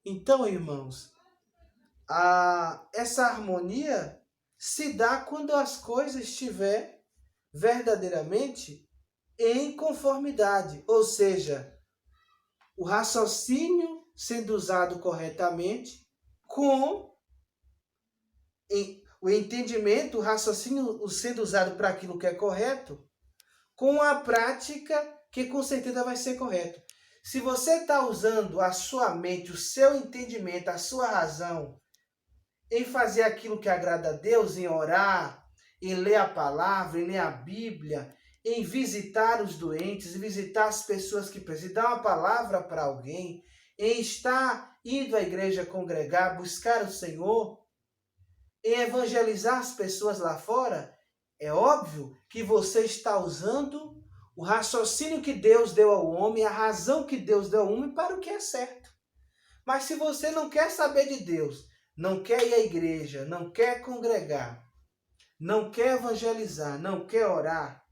Então, irmãos, essa harmonia se dá quando as coisas estiver verdadeiramente em conformidade, ou seja, o raciocínio sendo usado corretamente com o entendimento, o raciocínio sendo usado para aquilo que é correto, com a prática que com certeza vai ser correto. Se você está usando a sua mente, o seu entendimento, a sua razão em fazer aquilo que agrada a Deus, em orar, em ler a palavra, em ler a Bíblia, em visitar os doentes, em visitar as pessoas que precisam, dar uma palavra para alguém, em estar indo à igreja congregar, buscar o Senhor, em evangelizar as pessoas lá fora, é óbvio que você está usando o raciocínio que Deus deu ao homem, a razão que Deus deu ao homem para o que é certo. Mas se você não quer saber de Deus, não quer ir à igreja, não quer congregar, não quer evangelizar, não quer orar,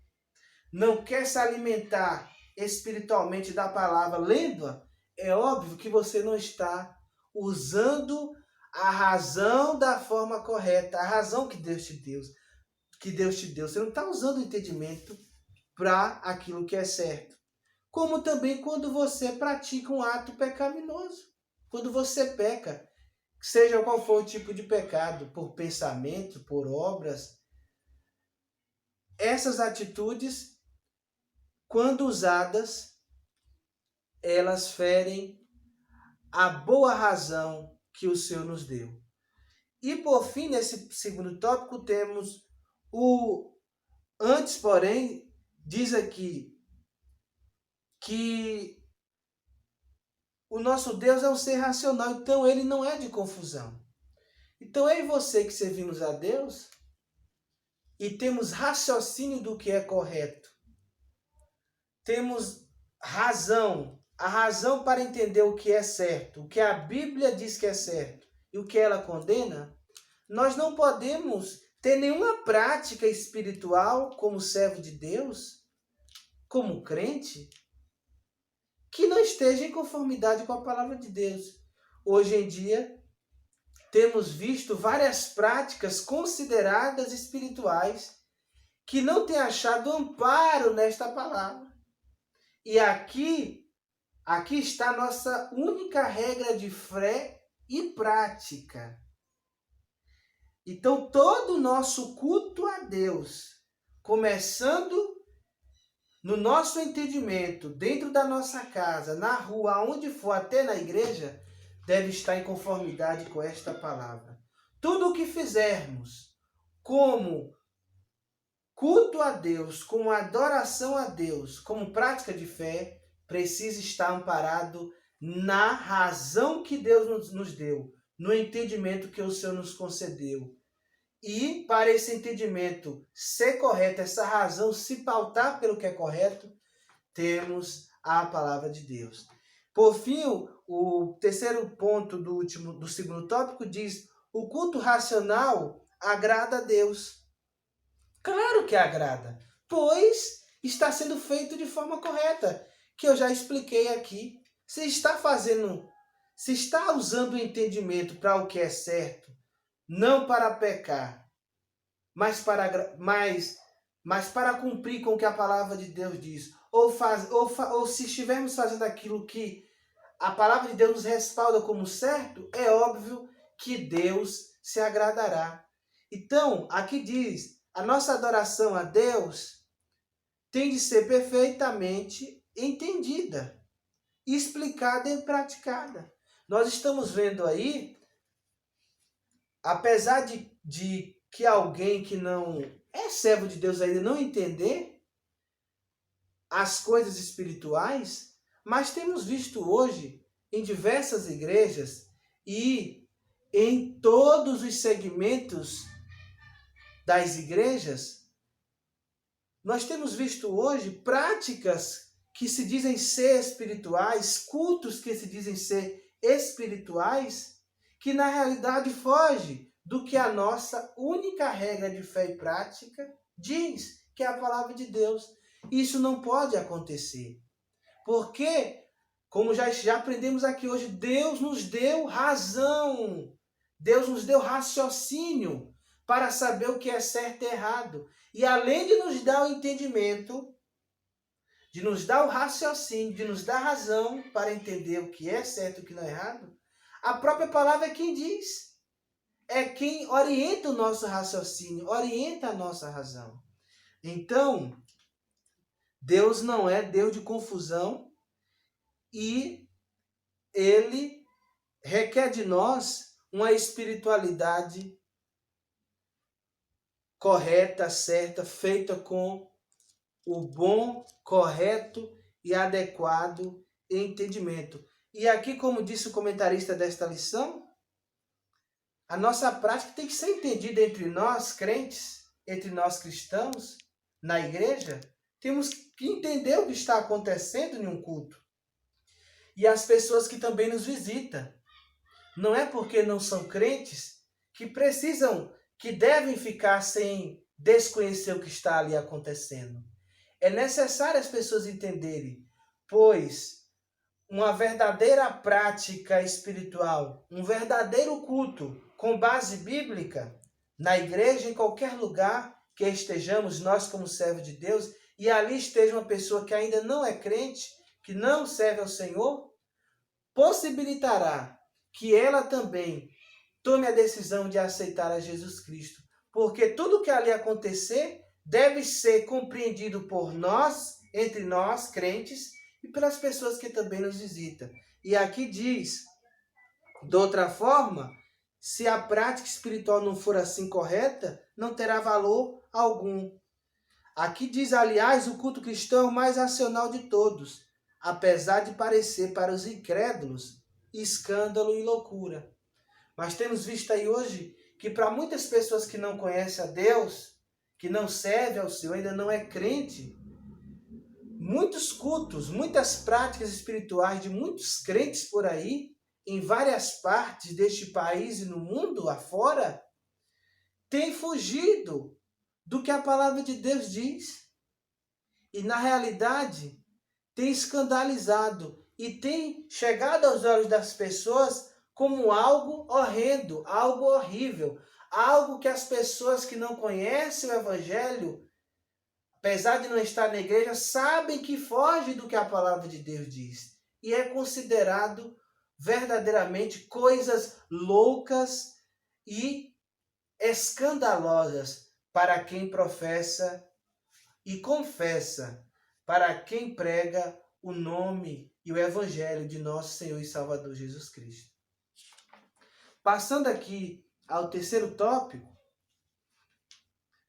não quer se alimentar espiritualmente da palavra, lendo-a, é óbvio que você não está usando a razão da forma correta, a razão que Deus te deu. Você não está usando o entendimento para aquilo que é certo. Como também quando você pratica um ato pecaminoso. Quando você peca, seja qual for o tipo de pecado, por pensamento, por obras, essas atitudes, quando usadas, elas ferem a boa razão que o Senhor nos deu. E por fim, nesse segundo tópico, temos o antes, porém, diz aqui que o nosso Deus é um ser racional, então ele não é de confusão. Então eu e você que servimos a Deus e temos raciocínio do que é correto, temos razão, a razão para entender o que é certo, o que a Bíblia diz que é certo e o que ela condena, nós não podemos ter nenhuma prática espiritual como servo de Deus, como crente, que não esteja em conformidade com a palavra de Deus. Hoje em dia, temos visto várias práticas consideradas espirituais que não têm achado amparo nesta palavra. E aqui está a nossa única regra de fé e prática. Então, todo o nosso culto a Deus, começando no nosso entendimento, dentro da nossa casa, na rua, aonde for, até na igreja, deve estar em conformidade com esta palavra. Tudo o que fizermos como culto a Deus, como adoração a Deus, como prática de fé, precisa estar amparado na razão que Deus nos deu, no entendimento que o Senhor nos concedeu. E para esse entendimento ser correto, essa razão se pautar pelo que é correto, temos a palavra de Deus. Por fim, o terceiro ponto do segundo tópico diz: o culto racional agrada a Deus. Claro que agrada, pois está sendo feito de forma correta, que eu já expliquei aqui. Se está usando o entendimento para o que é certo, não para pecar, mas para cumprir com o que a palavra de Deus diz, ou se estivermos fazendo aquilo que a palavra de Deus nos respalda como certo, é óbvio que Deus se agradará. Então, aqui diz, a nossa adoração a Deus tem de ser perfeitamente entendida, explicada e praticada. Nós estamos vendo aí, apesar de que alguém que não é servo de Deus ainda não entender as coisas espirituais, mas temos visto hoje em diversas igrejas e em todos os segmentos das igrejas, nós temos visto hoje práticas que se dizem ser espirituais, cultos que se dizem ser espirituais, que na realidade foge do que a nossa única regra de fé e prática diz, que é a palavra de Deus. Isso não pode acontecer, porque Como já aprendemos aqui hoje, Deus nos deu razão. Deus nos deu raciocínio para saber o que é certo e errado. E além de nos dar o entendimento, de nos dar o raciocínio, de nos dar razão para entender o que é certo e o que não é errado, a própria palavra é quem diz. É quem orienta o nosso raciocínio, orienta a nossa razão. Então, Deus não é Deus de confusão e Ele requer de nós uma espiritualidade correta, certa, feita com o bom, correto e adequado entendimento. E aqui, como disse o comentarista desta lição, a nossa prática tem que ser entendida entre nós, crentes, entre nós cristãos, na igreja. Temos que entender o que está acontecendo em um culto. E as pessoas que também nos visitam. Não é porque não são crentes que precisam, que devem ficar sem desconhecer o que está ali acontecendo. É necessário as pessoas entenderem, pois uma verdadeira prática espiritual, um verdadeiro culto com base bíblica, na igreja, em qualquer lugar que estejamos, nós como servos de Deus, e ali esteja uma pessoa que ainda não é crente, que não serve ao Senhor, possibilitará que ela também tome a decisão de aceitar a Jesus Cristo. Porque tudo que ali acontecer deve ser compreendido por nós, entre nós, crentes, e pelas pessoas que também nos visitam. E aqui diz, de outra forma, se a prática espiritual não for assim correta, não terá valor algum. Aqui diz, aliás, o culto cristão mais racional de todos, apesar de parecer para os incrédulos escândalo e loucura. Mas temos visto aí hoje que para muitas pessoas que não conhecem a Deus, que não servem ao Senhor, ainda não é crente, muitos cultos, muitas práticas espirituais de muitos crentes por aí, em várias partes deste país e no mundo afora, têm fugido do que a palavra de Deus diz. E na realidade, tem escandalizado e tem chegado aos olhos das pessoas como algo horrendo, algo horrível, algo que as pessoas que não conhecem o Evangelho, apesar de não estar na igreja, sabem que foge do que a palavra de Deus diz. E é considerado verdadeiramente coisas loucas e escandalosas para quem professa e confessa, para quem prega o nome e o Evangelho de nosso Senhor e Salvador Jesus Cristo. Passando aqui ao terceiro tópico,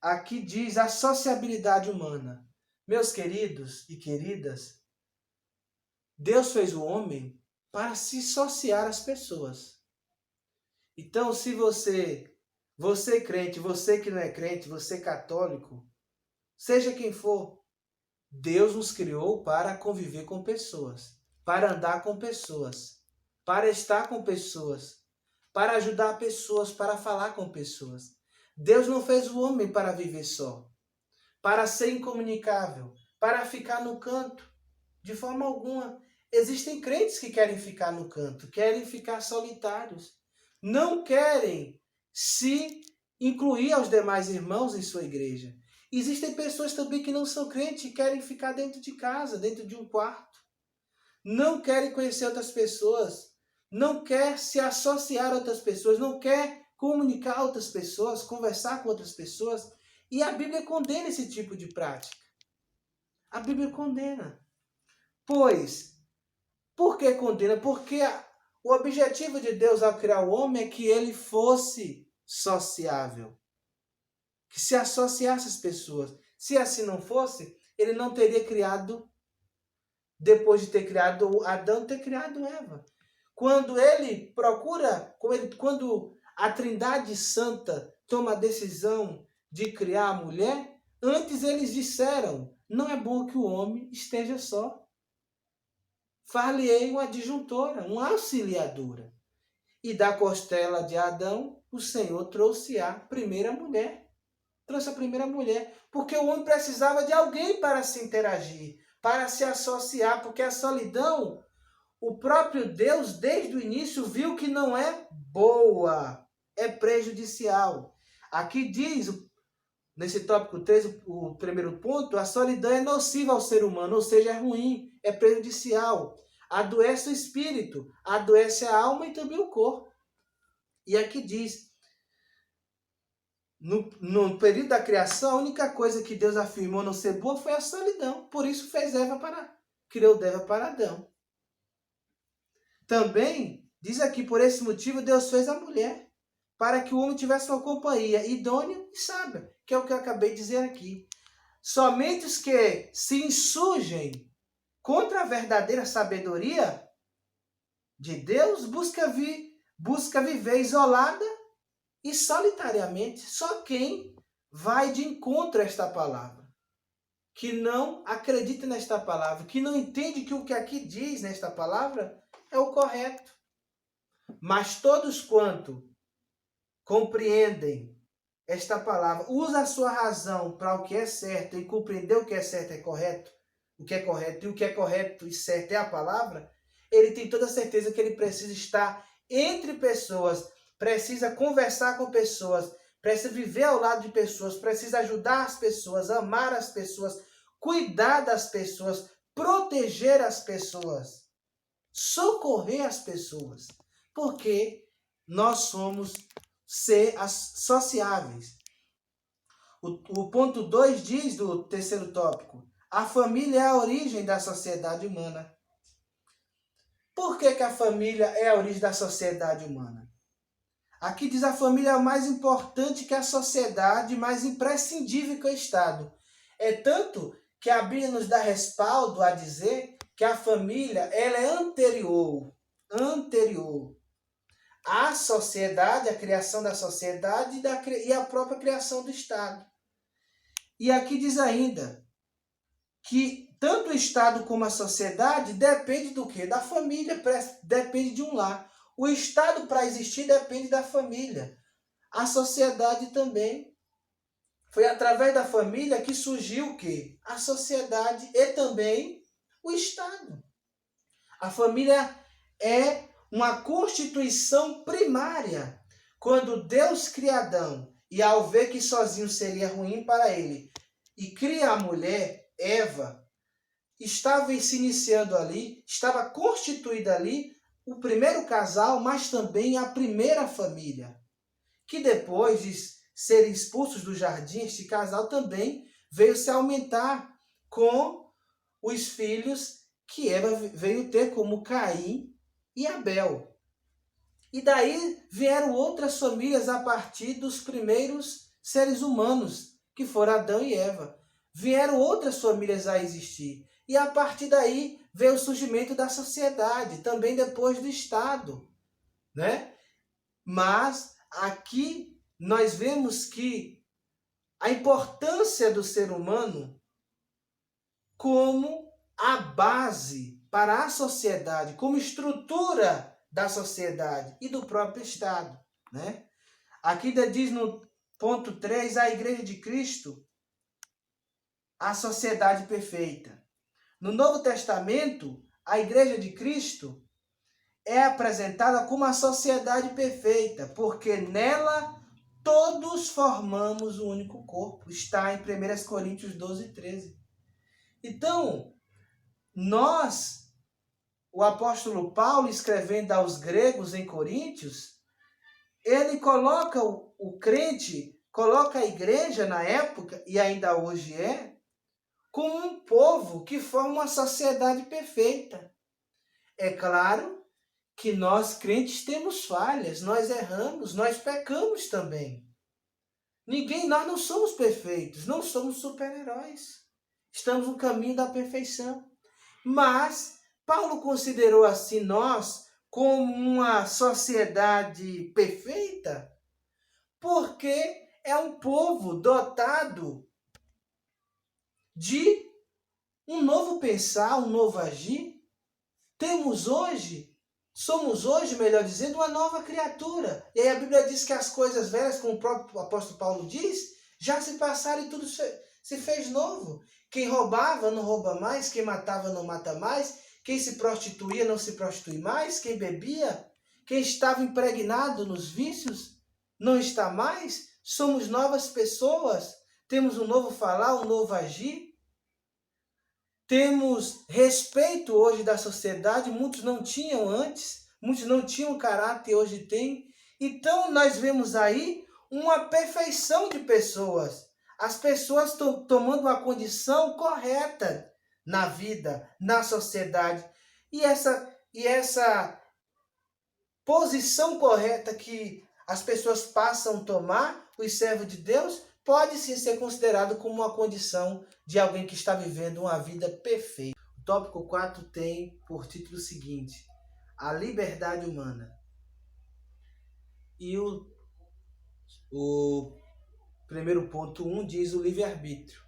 aqui diz a sociabilidade humana. Meus queridos e queridas, Deus fez o homem para se associar às pessoas. Então, se você crente, você que não é crente, você católico, seja quem for, Deus nos criou para conviver com pessoas, para andar com pessoas, para estar com pessoas, para ajudar pessoas, para falar com pessoas. Deus não fez o homem para viver só, para ser incomunicável, para ficar no canto, de forma alguma. Existem crentes que querem ficar no canto, querem ficar solitários, não querem se incluir aos demais irmãos em sua igreja. Existem pessoas também que não são crentes e querem ficar dentro de casa, dentro de um quarto. Não querem conhecer outras pessoas, não quer se associar a outras pessoas, não quer comunicar a outras pessoas, conversar com outras pessoas. E a Bíblia condena esse tipo de prática. A Bíblia condena. Pois, por que condena? Porque o objetivo de Deus ao criar o homem é que ele fosse sociável, que se associasse às pessoas. Se assim não fosse, ele não teria criado, depois de ter criado Adão, ter criado Eva. Quando ele procura, quando a Trindade Santa toma a decisão de criar a mulher, antes eles disseram, não é bom que o homem esteja só. Far-lhe-ei uma adjuntora, uma auxiliadora. E da costela de Adão, o Senhor trouxe a primeira mulher. Trouxe a primeira mulher, porque o homem precisava de alguém para se interagir, para se associar, porque a solidão, o próprio Deus, desde o início, viu que não é boa, é prejudicial. Aqui diz, nesse tópico 3, o primeiro ponto, a solidão é nociva ao ser humano, ou seja, é ruim, é prejudicial. Adoece o espírito, adoece a alma e também o corpo. E aqui diz, no período da criação, a única coisa que Deus afirmou não ser boa foi a solidão. Por isso criou Eva para Adão. Também, diz aqui, por esse motivo, Deus fez a mulher, para que o homem tivesse uma companhia idônea e sábia, que é o que eu acabei de dizer aqui. Somente os que se insurgem contra a verdadeira sabedoria de Deus busca viver isolada e solitariamente. Só quem vai de encontro a esta palavra, que não acredita nesta palavra, que não entende que o que aqui diz nesta palavra é o correto. Mas todos quanto compreendem esta palavra, usa a sua razão para o que é certo e compreender o que é certo e correto, o que é correto e o que é correto e certo é a palavra, ele tem toda a certeza que ele precisa estar entre pessoas, precisa conversar com pessoas, precisa viver ao lado de pessoas, precisa ajudar as pessoas, amar as pessoas, cuidar das pessoas, proteger as pessoas, socorrer as pessoas, porque nós somos seres sociáveis. O ponto 2 diz do terceiro tópico, a família é a origem da sociedade humana. Por que a família é a origem da sociedade humana? Aqui diz a família é o mais importante que a sociedade, mais imprescindível que o Estado. É tanto que a Bíblia nos dá respaldo a dizer que a família ela é anterior à sociedade, à criação da sociedade e à própria criação do Estado. E aqui diz ainda que tanto o Estado como a sociedade depende do quê? Da família, depende de um lar. O Estado, para existir, depende da família. A sociedade também. Foi através da família que surgiu o quê? A sociedade e também o Estado. A família é uma constituição primária. Quando Deus cria Adão, e ao ver que sozinho seria ruim para ele, e cria a mulher, Eva, estava se iniciando ali, estava constituída ali o primeiro casal, mas também a primeira família, que depois de serem expulsos do jardim, este casal também veio se aumentar com os filhos que Eva veio ter, como Caim e Abel. E daí vieram outras famílias a partir dos primeiros seres humanos, que foram Adão e Eva. Vieram outras famílias a existir. E a partir daí veio o surgimento da sociedade, também depois do Estado, né? Mas aqui nós vemos que a importância do ser humano como a base para a sociedade, como estrutura da sociedade e do próprio Estado, né? Aqui diz no ponto 3, a Igreja de Cristo, a sociedade perfeita. No Novo Testamento, a Igreja de Cristo é apresentada como a sociedade perfeita, porque nela todos formamos um único corpo. Está em 1 Coríntios 12, 13. Então, o apóstolo Paulo, escrevendo aos gregos em Coríntios, ele coloca o crente, coloca a igreja na época, e ainda hoje como um povo que forma uma sociedade perfeita. É claro que nós crentes temos falhas, nós erramos, nós pecamos também. Nós não somos perfeitos, não somos super-heróis. Estamos no caminho da perfeição. Mas Paulo considerou assim nós como uma sociedade perfeita, porque é um povo dotado de um novo pensar, um novo agir. Somos hoje, melhor dizendo, uma nova criatura. E aí a Bíblia diz que as coisas velhas, como o próprio apóstolo Paulo diz, já se passaram e tudo se fez novo. Quem roubava não rouba mais, quem matava não mata mais, Quem se prostituía não se prostitui mais, quem bebia, quem estava impregnado nos vícios, não está mais. Somos novas pessoas, temos um novo falar, um novo agir. Temos respeito hoje da sociedade, muitos não tinham antes, muitos não tinham caráter, hoje têm. Então nós vemos aí uma perfeição de pessoas. As pessoas estão tomando uma condição correta na vida, na sociedade. E essa posição correta que as pessoas passam a tomar, os servos de Deus, pode sim ser considerado como uma condição de alguém que está vivendo uma vida perfeita. O tópico 4 tem por título o seguinte: a liberdade humana. E o primeiro ponto 1 diz o livre-arbítrio.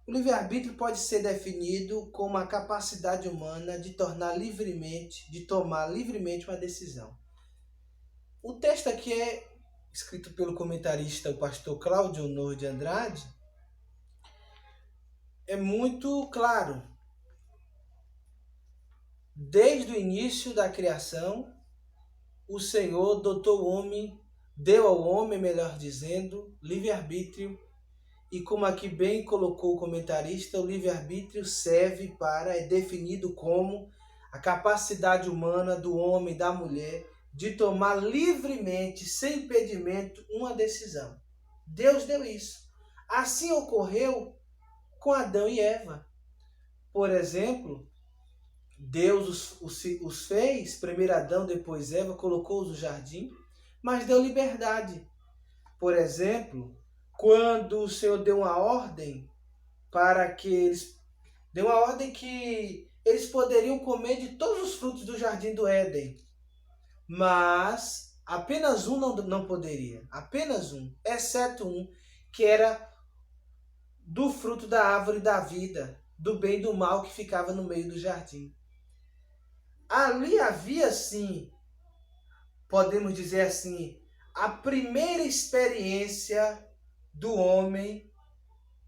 O livre-arbítrio pode ser definido como a capacidade humana de tomar livremente uma decisão. O texto aqui é escrito pelo comentarista, o pastor Cláudio Honor de Andrade, é muito claro. Desde o início da criação, o Senhor deu ao homem, melhor dizendo, livre-arbítrio. E como aqui bem colocou o comentarista, o livre-arbítrio é definido como a capacidade humana do homem e da mulher de tomar livremente, sem impedimento, uma decisão. Deus deu isso. Assim ocorreu com Adão e Eva. Por exemplo, Deus os fez, primeiro Adão, depois Eva, colocou-os no jardim, mas deu liberdade. Por exemplo, quando o Senhor deu uma ordem que eles poderiam comer de todos os frutos do jardim do Éden, mas apenas um não poderia, apenas um, exceto um, que era do fruto da árvore da vida, do bem e do mal que ficava no meio do jardim. Ali havia, sim, podemos dizer assim, a primeira experiência do homem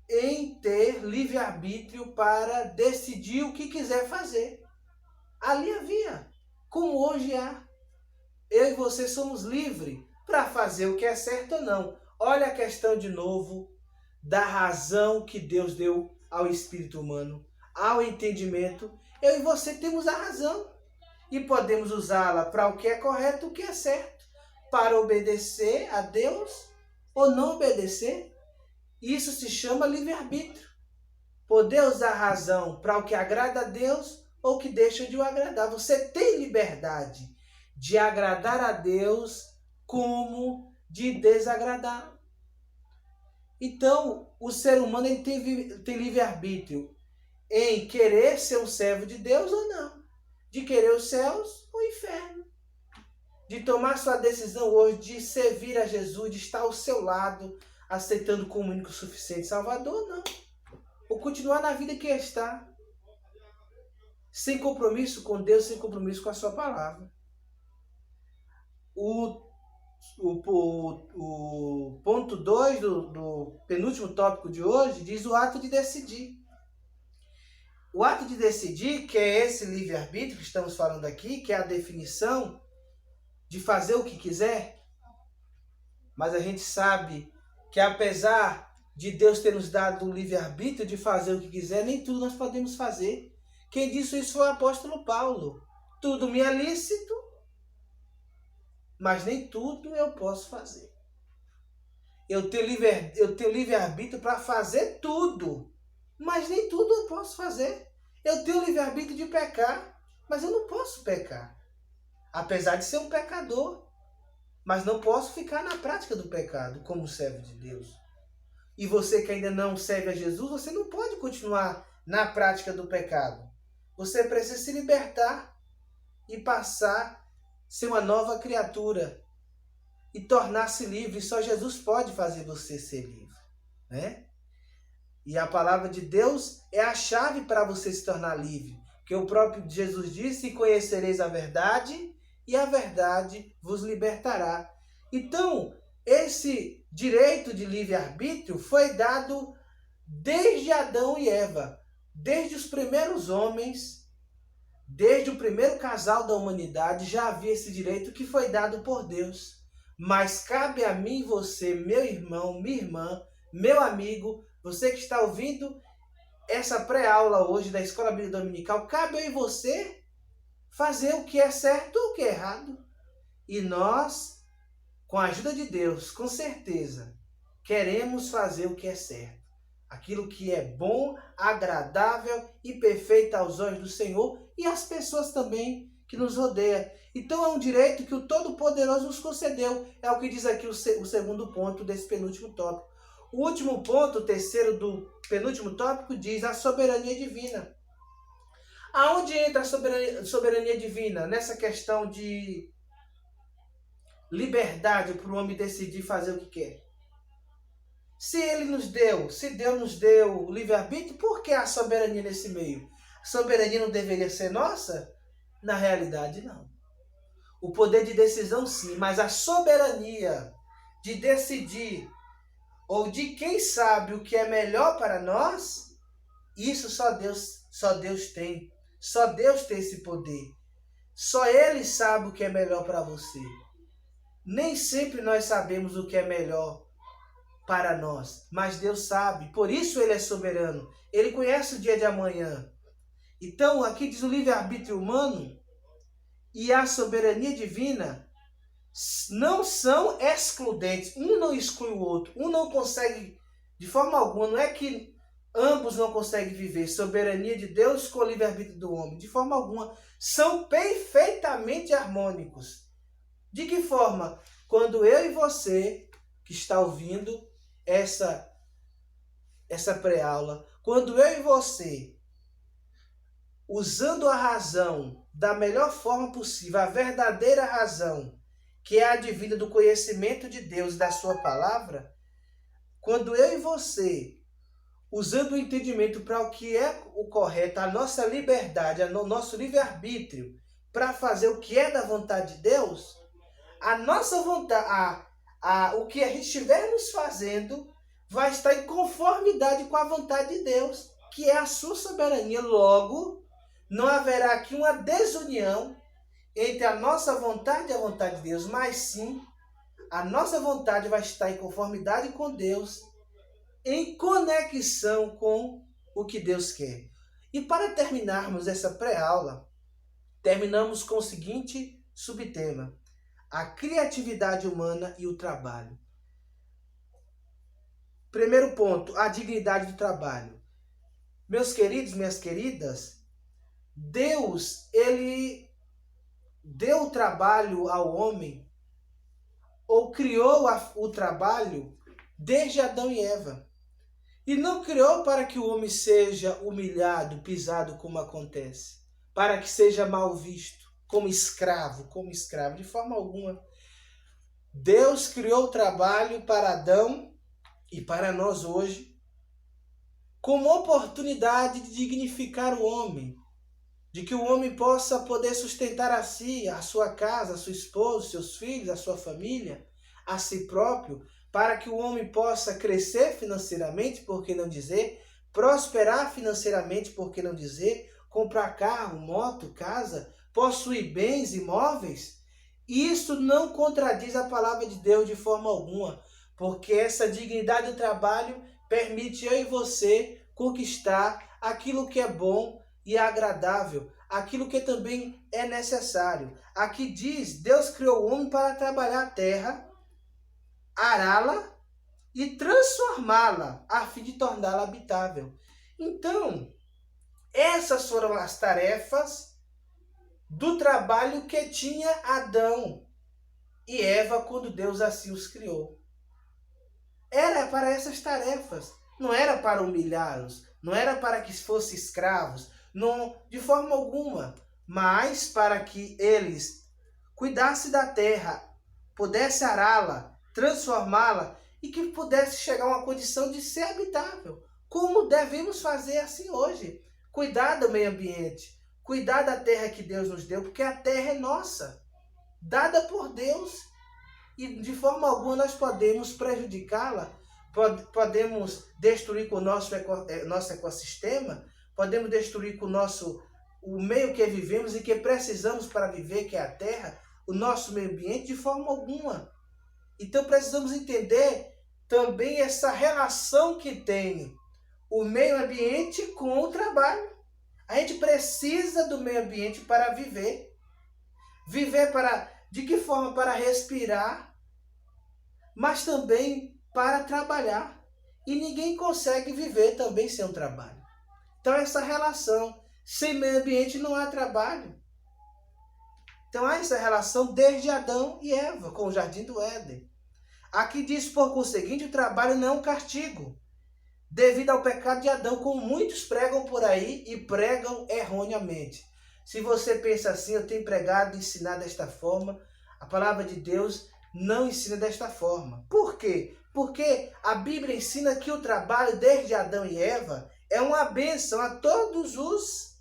em ter livre-arbítrio para decidir o que quiser fazer. Ali havia, como hoje há. Eu e você somos livres para fazer o que é certo ou não. Olha a questão de novo da razão que Deus deu ao espírito humano, ao entendimento. Eu e você temos a razão e podemos usá-la para o que é correto, o que é certo, para obedecer a Deus ou não obedecer. Isso se chama livre-arbítrio. Poder usar a razão para o que agrada a Deus ou que deixa de o agradar. Você tem liberdade de agradar a Deus como de desagradar. Então, o ser humano ele tem livre-arbítrio em querer ser um servo de Deus ou não. De querer os céus ou o inferno. De tomar sua decisão hoje de servir a Jesus, de estar ao seu lado, aceitando como único suficiente Salvador, não. Ou continuar na vida que está. Sem compromisso com Deus, sem compromisso com a sua palavra. O ponto 2 do penúltimo tópico de hoje diz o ato de decidir. O ato de decidir, que é esse livre-arbítrio que estamos falando aqui, que é a definição de fazer o que quiser. Mas a gente sabe que apesar de Deus ter nos dado o livre-arbítrio de fazer o que quiser, nem tudo nós podemos fazer. Quem disse isso foi o apóstolo Paulo. Tudo me é lícito, mas nem tudo eu posso fazer. Eu tenho livre-arbítrio para fazer tudo, mas nem tudo eu posso fazer. Eu tenho livre-arbítrio de pecar, mas eu não posso pecar. Apesar de ser um pecador, mas não posso ficar na prática do pecado como servo de Deus. E você que ainda não serve a Jesus, você não pode continuar na prática do pecado. Você precisa se libertar e passar a ser uma nova criatura e tornar-se livre. Só Jesus pode fazer você ser livre, né? E a palavra de Deus é a chave para você se tornar livre. Porque o próprio Jesus disse: conhecereis a verdade e a verdade vos libertará. Então, esse direito de livre-arbítrio foi dado desde Adão e Eva, desde os primeiros homens, Desde o primeiro casal da humanidade já havia esse direito que foi dado por Deus. Mas cabe a mim e você, meu irmão, minha irmã, meu amigo, você que está ouvindo essa pré-aula hoje da Escola Bíblica Dominical, cabe eu e você fazer o que é certo ou o que é errado. E nós, com a ajuda de Deus, com certeza, queremos fazer o que é certo. Aquilo que é bom, agradável e perfeito aos olhos do Senhor e às pessoas também que nos rodeiam. Então é um direito que o Todo-Poderoso nos concedeu. É o que diz aqui o segundo ponto desse penúltimo tópico. O último ponto, o terceiro do penúltimo tópico, diz a soberania divina. Aonde entra a soberania divina? Nessa questão de liberdade para o homem decidir fazer o que quer. Se Deus nos deu o livre-arbítrio, por que a soberania nesse meio? A soberania não deveria ser nossa? Na realidade, não. O poder de decisão, sim, mas a soberania de decidir, ou de quem sabe o que é melhor para nós, isso só Deus tem. Só Deus tem esse poder. Só Ele sabe o que é melhor para você. Nem sempre nós sabemos o que é melhor para nós, mas Deus sabe, por isso Ele é soberano. Ele conhece o dia de amanhã. Então, aqui diz o livre-arbítrio humano e a soberania divina não são excludentes. Um não exclui o outro. Um não consegue, de forma alguma, não é que ambos não conseguem viver soberania de Deus com o livre-arbítrio do homem. De forma alguma. São perfeitamente harmônicos. De que forma? Quando eu e você, que está ouvindo essa pré-aula, quando eu e você, usando a razão da melhor forma possível, a verdadeira razão, que é a advinda do conhecimento de Deus e da sua palavra, quando eu e você, usando o entendimento para o que é o correto, a nossa liberdade, o nosso livre-arbítrio, para fazer o que é da vontade de Deus, a nossa vontade, o que a gente estiver nos fazendo, vai estar em conformidade com a vontade de Deus, que é a sua soberania. Logo, não haverá aqui uma desunião entre a nossa vontade e a vontade de Deus, mas sim, a nossa vontade vai estar em conformidade com Deus, em conexão com o que Deus quer. E para terminarmos essa pré-aula, terminamos com o seguinte subtema: a criatividade humana e o trabalho. Primeiro ponto, a dignidade do trabalho. Meus queridos, minhas queridas, Deus, Ele deu o trabalho ao homem, ou criou o trabalho desde Adão e Eva. E não criou para que o homem seja humilhado, pisado, como acontece, para que seja mal visto, como escravo, de forma alguma. Deus criou o trabalho para Adão e para nós hoje, como oportunidade de dignificar o homem, de que o homem possa poder sustentar a si, a sua casa, a sua esposa, seus filhos, a sua família, a si próprio, para que o homem possa crescer financeiramente, por que não dizer, prosperar financeiramente, por que não dizer, comprar carro, moto, casa, possuir bens imóveis. Isso não contradiz a palavra de Deus de forma alguma, porque essa dignidade do trabalho permite eu e você conquistar aquilo que é bom e agradável, aquilo que também é necessário. Aqui diz, Deus criou o homem para trabalhar a terra, ará-la e transformá-la, a fim de torná-la habitável. Então, essas foram as tarefas do trabalho que tinha Adão e Eva quando Deus assim os criou. Era para essas tarefas, não era para humilhá-los, não era para que fossem escravos, não, de forma alguma, mas para que eles cuidassem da terra, pudessem ará-la, transformá-la e que pudesse chegar a uma condição de ser habitável, como devemos fazer assim hoje. Cuidar do meio ambiente, cuidar da terra que Deus nos deu, porque a terra é nossa, dada por Deus, e de forma alguma nós podemos prejudicá-la, podemos destruir com o nosso ecossistema, podemos destruir com o meio que vivemos e que precisamos para viver, que é a terra, o nosso meio ambiente, de forma alguma. Então precisamos entender também essa relação que tem o meio ambiente com o trabalho. A gente precisa do meio ambiente para viver. Viver de que forma? Para respirar, mas também para trabalhar. E ninguém consegue viver também sem um trabalho. Então essa relação, sem meio ambiente não há trabalho. Então há essa relação desde Adão e Eva, com o Jardim do Éden. Aqui diz, por conseguinte, o trabalho não é um castigo, devido ao pecado de Adão, como muitos pregam por aí e pregam erroneamente. Se você pensa assim, eu tenho pregado e ensinado desta forma, a palavra de Deus não ensina desta forma. Por quê? Porque a Bíblia ensina que o trabalho desde Adão e Eva é uma bênção a todos os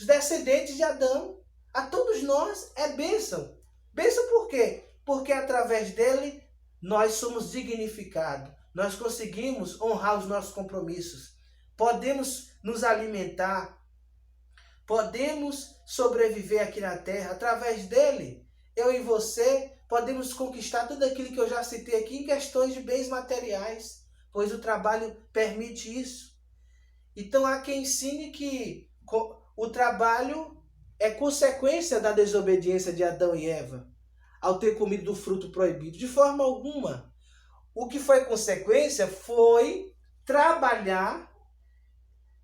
descendentes de Adão. A todos nós é bênção. Bênção por quê? Porque através dele nós somos dignificados. Nós conseguimos honrar os nossos compromissos. Podemos nos alimentar. Podemos sobreviver aqui na terra. Através dele, eu e você podemos conquistar tudo aquilo que eu já citei aqui em questões de bens materiais. Pois o trabalho permite isso. Então há quem ensine que o trabalho é consequência da desobediência de Adão e Eva ao ter comido do fruto proibido. De forma alguma. O que foi consequência foi trabalhar,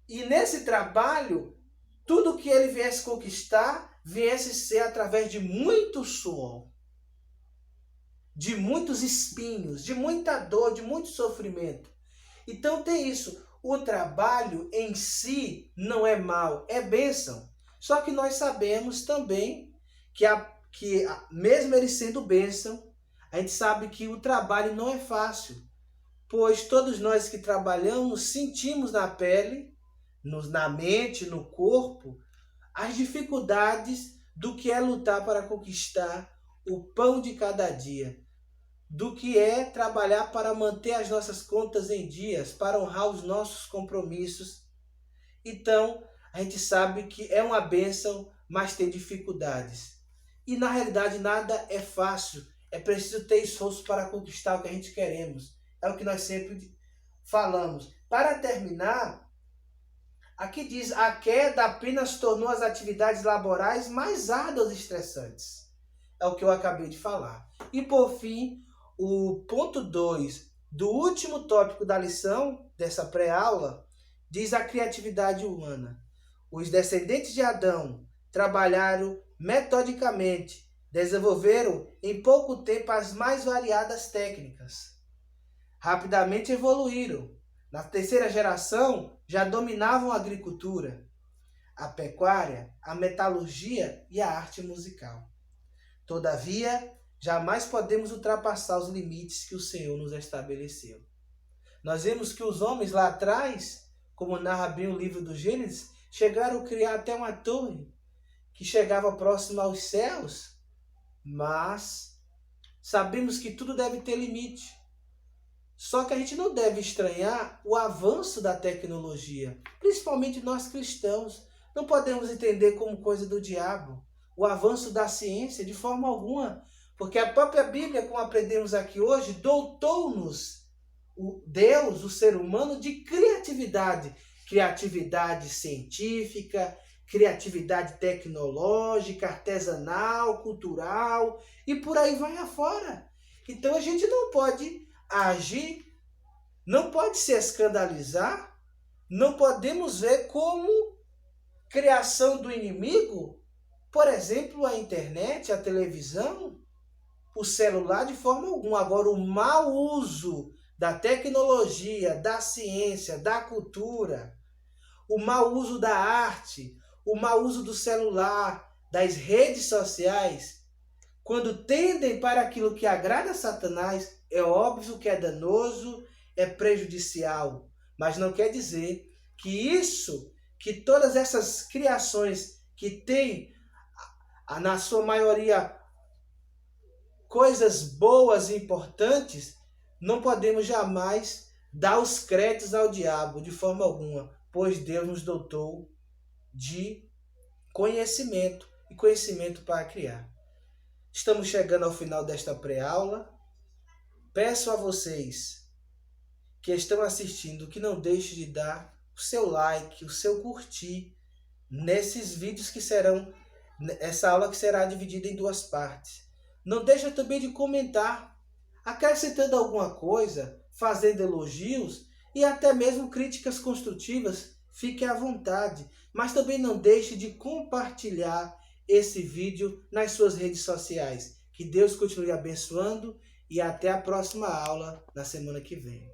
e nesse trabalho, tudo que ele viesse conquistar, viesse ser através de muito suor, de muitos espinhos, de muita dor, de muito sofrimento. Então tem isso. O trabalho em si não é mal, é bênção. Só que nós sabemos também que mesmo ele sendo bênção, a gente sabe que o trabalho não é fácil, pois todos nós que trabalhamos sentimos na pele, na mente, no corpo, as dificuldades do que é lutar para conquistar o pão de cada dia, do que é trabalhar para manter as nossas contas em dias, para honrar os nossos compromissos. Então, a gente sabe que é uma bênção, mas tem dificuldades. E na realidade nada é fácil. É preciso ter esforço para conquistar o que a gente queremos. É o que nós sempre falamos. Para terminar, aqui diz, a queda apenas tornou as atividades laborais mais árduas e estressantes. É o que eu acabei de falar. E por fim, o ponto 2 do último tópico da lição, dessa pré-aula, diz a criatividade humana. Os descendentes de Adão trabalharam metodicamente, desenvolveram em pouco tempo as mais variadas técnicas. Rapidamente evoluíram. Na terceira geração, já dominavam a agricultura, a pecuária, a metalurgia e a arte musical. Todavia, jamais podemos ultrapassar os limites que o Senhor nos estabeleceu. Nós vemos que os homens lá atrás, como narra bem o livro do Gênesis, chegaram a criar até uma torre que chegava próxima aos céus, mas sabemos que tudo deve ter limite. Só que a gente não deve estranhar o avanço da tecnologia, principalmente nós cristãos. Não podemos entender como coisa do diabo o avanço da ciência de forma alguma, porque a própria Bíblia, como aprendemos aqui hoje, dotou-nos o Deus, o ser humano, de criatividade. Criatividade científica, criatividade tecnológica, artesanal, cultural e por aí vai afora. Então a gente não pode agir, não pode se escandalizar, não podemos ver como criação do inimigo, por exemplo, a internet, a televisão, o celular, de forma alguma. Agora, o mau uso da tecnologia, da ciência, da cultura, o mau uso da arte, o mau uso do celular, das redes sociais, quando tendem para aquilo que agrada a Satanás, é óbvio que é danoso, é prejudicial. Mas não quer dizer que todas essas criações que têm, na sua maioria, coisas boas e importantes, não podemos jamais dar os créditos ao diabo de forma alguma, pois Deus nos dotou de conhecimento e conhecimento para criar. Estamos chegando ao final desta pré-aula. Peço a vocês que estão assistindo que não deixem de dar o seu like, o seu curtir nesses vídeos que serão, essa aula que será dividida em 2 partes. Não deixa também de comentar, acrescentando alguma coisa, fazendo elogios e até mesmo críticas construtivas. Fique à vontade, mas também não deixe de compartilhar esse vídeo nas suas redes sociais. Que Deus continue abençoando e até a próxima aula na semana que vem.